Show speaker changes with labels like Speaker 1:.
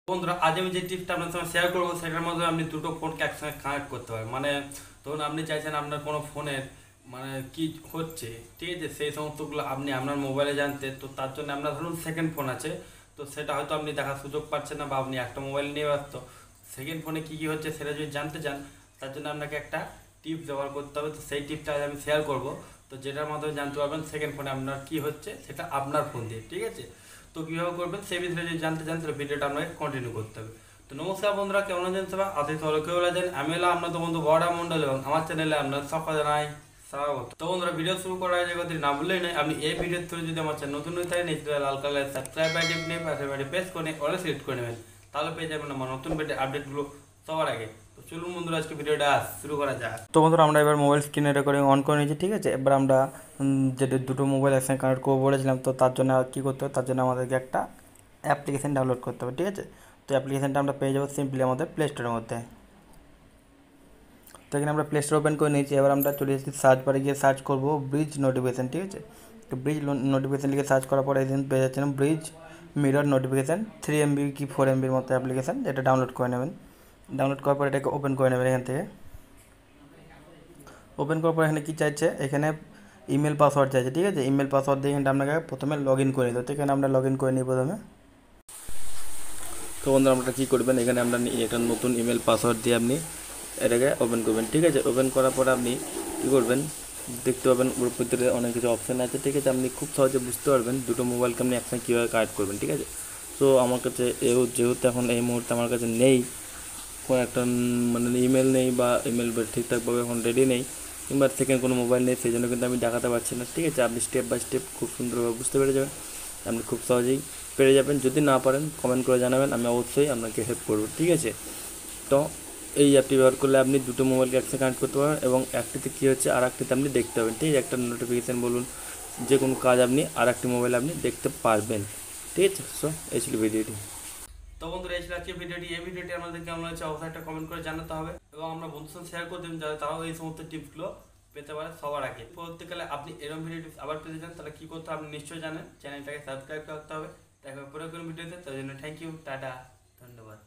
Speaker 1: বন্ধুরা আজ আমি যে টিপসটা আপনার সঙ্গে শেয়ার করবো সেটার মধ্যে আপনি দুটো ফোনকে একসঙ্গে কানেক্ট করতে পারেন। মানে ধরুন আপনি চাইছেন আপনার কোনো ফোনের মানে কি হচ্ছে, ঠিক আছে, সেই সমস্তগুলো আপনি আপনার মোবাইলে জানতে। তো তার জন্য আপনার ধরুন সেকেন্ড ফোন আছে, তো সেটা হয়তো আপনি দেখার সুযোগ পাচ্ছেন না, বা আপনি একটা মোবাইল নিয়ে ব্যস্ত। সেকেন্ড ফোনে কী কী হচ্ছে সেটা যদি জানতে চান, তার জন্য আপনাকে একটা টিপস ব্যবহার করতে হবে। তো সেই টিপসটা আজ আমি শেয়ার করবো, তো যেটার মাধ্যমে জানতে পারবেন সেকেন্ড ফোনে আপনার কী হচ্ছে সেটা আপনার ফোন দিয়ে, ঠিক আছে। তো কীভাবে করবেন সেই বিষয়ে যদি জানতে চান তাহলে ভিডিওটা আপনাকে কন্টিনিউ করতে হবে। তো নমস্কার বন্ধুরা, কেমন আছেন সবাই? আশা করি কেউ আছেন। আমি হলাম আপনাদের বন্ধু বড়া মন্ডল এবং আমার চ্যানেলে আপনার সকল জানাই স্বাগত। তো বন্ধুরা, ভিডিও শুরু করার আগে যদি না বললেই নয়, আপনি এই ভিডিও থ্রু যদি আমার চ্যানেল নতুন হয়ে থাকেন, নিচে লাল কালার সাবস্ক্রাইব বাটন নিয়ে পাশে বাটে প্রেস করে অলে সিলেক্ট করে নেবেন, তাহলে পেয়ে যাবেন আমার নতুন ভিডিও আপডেটগুলো সবার আগে। তো চলুন বন্ধুরা, আজকে ভিডিওটা শুরু করা যাক। তো বন্ধুরা, আমরা এবার মোবাইল স্ক্রিনে রেকর্ডিং অন করে নিয়েছি, ঠিক আছে। এবার আমরা যেটা দুটো মোবাইল একসঙ্গে কানেক্ট করবো বলেছিলাম, তো তার জন্য কী করতে হবে, তার জন্য আমাদেরকে একটা অ্যাপ্লিকেশান ডাউনলোড করতে হবে, ঠিক আছে। তো অ্যাপ্লিকেশানটা আমরা পেয়ে যাবো সিম্পলি আমাদের প্লে স্টোরের মধ্যে। তো এখানে আমরা প্লে স্টোর ওপেন করে নিয়েছি। এবার আমরা চলে এসেছি সার্চ বারে গিয়ে সার্চ করবো ব্রিজ নোটিফিকেশান, ঠিক আছে। তো ব্রিজ নোটিফিকেশান লিখে সার্চ করার পরে এদিন পেয়ে যাচ্ছেন ব্রিজ মিরর নোটিফিকেশান 3 MB কি 4 MBর মতো অ্যাপ্লিকেশান, এটা ডাউনলোড করে নেবেন। ডাউনলোড করার পর এটাকে ওপেন করে নেবেন এখান থেকে। ওপেন করার পর এখানে কী চাইছে, এখানে ইমেল পাসওয়ার্ড চাইছে, ঠিক আছে। ইমেল পাসওয়ার্ড দিয়ে এখানটা আপনাকে প্রথমে লগ ইন করে নিতে হবে। তো এখানে আমরা লগ ইন করে নিই প্রথমে। তো বন্ধুরা, আমরা কী করবেন, এখানে আমরা একটা নতুন ইমেল পাসওয়ার্ড দিয়ে আপনি এটাকে ওপেন করবেন, ঠিক আছে। ওপেন করার পরে আপনি কী করবেন, দেখতে পাবেন ওর ভিতরে অনেক কিছু অপশান আছে, ঠিক আছে। আপনি খুব সহজে বুঝতে পারবেন দুটো মোবাইলকে আপনি একসঙ্গে কীভাবে কানেক্ট করবেন, ঠিক আছে। তো আমার কাছে যেহেতু এখন এই মুহূর্তে আমার কাছে নেই কোনো একটা মানে ইমেল নেই, বা ইমেল ঠিকঠাকভাবে এখন রেডি নেই, কিংবা সেকেন্ড কোনো মোবাইল নেই, সেই জন্য কিন্তু আমি দেখাতে পারছি না, ঠিক আছে। আপনি স্টেপ বাই স্টেপ খুব সুন্দরভাবে বুঝতে পেরে যাবেন, আপনি খুব সহজেই পেরে যাবেন। যদি না পারেন কমেন্ট করে জানাবেন, আমি অবশ্যই আপনাকে হেল্প করব, ঠিক আছে। তো এই অ্যাপটি ব্যবহার করলে আপনি দুটো মোবাইলকে একসাথে কানেক্ট করতে পারবেন, এবং একটিতে কী হচ্ছে আর একটিতে আপনি দেখতে পাবেন, ঠিক আছে। একটা নোটিফিকেশান বলুন, যে কোনো কাজ আপনি আর একটি মোবাইলে আপনি দেখতে পারবেন, ঠিক আছে। সো এই ছিল ভিডিওটি। তো বন্ধুরা, এই ছিল আজকে ভিডিওটি। এই ভিডিওটি আমাদের কেমন হচ্ছে অবশ্যই একটা কমেন্ট করে জানাতে হবে, এবং আমরা বন্ধুর সাথে শেয়ার করে দেবেন যাতে তারাও এই সমস্ত টিপসগুলো পেতে পারে সবার আগে। পরবর্তীকালে আপনি এরকম ভিডিও টিপস আবার পেতে চান, তাহলে কী করতে হবে আপনি নিশ্চয়ই জানেন, চ্যানেলটাকে সাবস্ক্রাইব করতে হবে। দেখা হবে পরে কোনো ভিডিওতে। তার জন্য থ্যাংক ইউ, টাটা, ধন্যবাদ।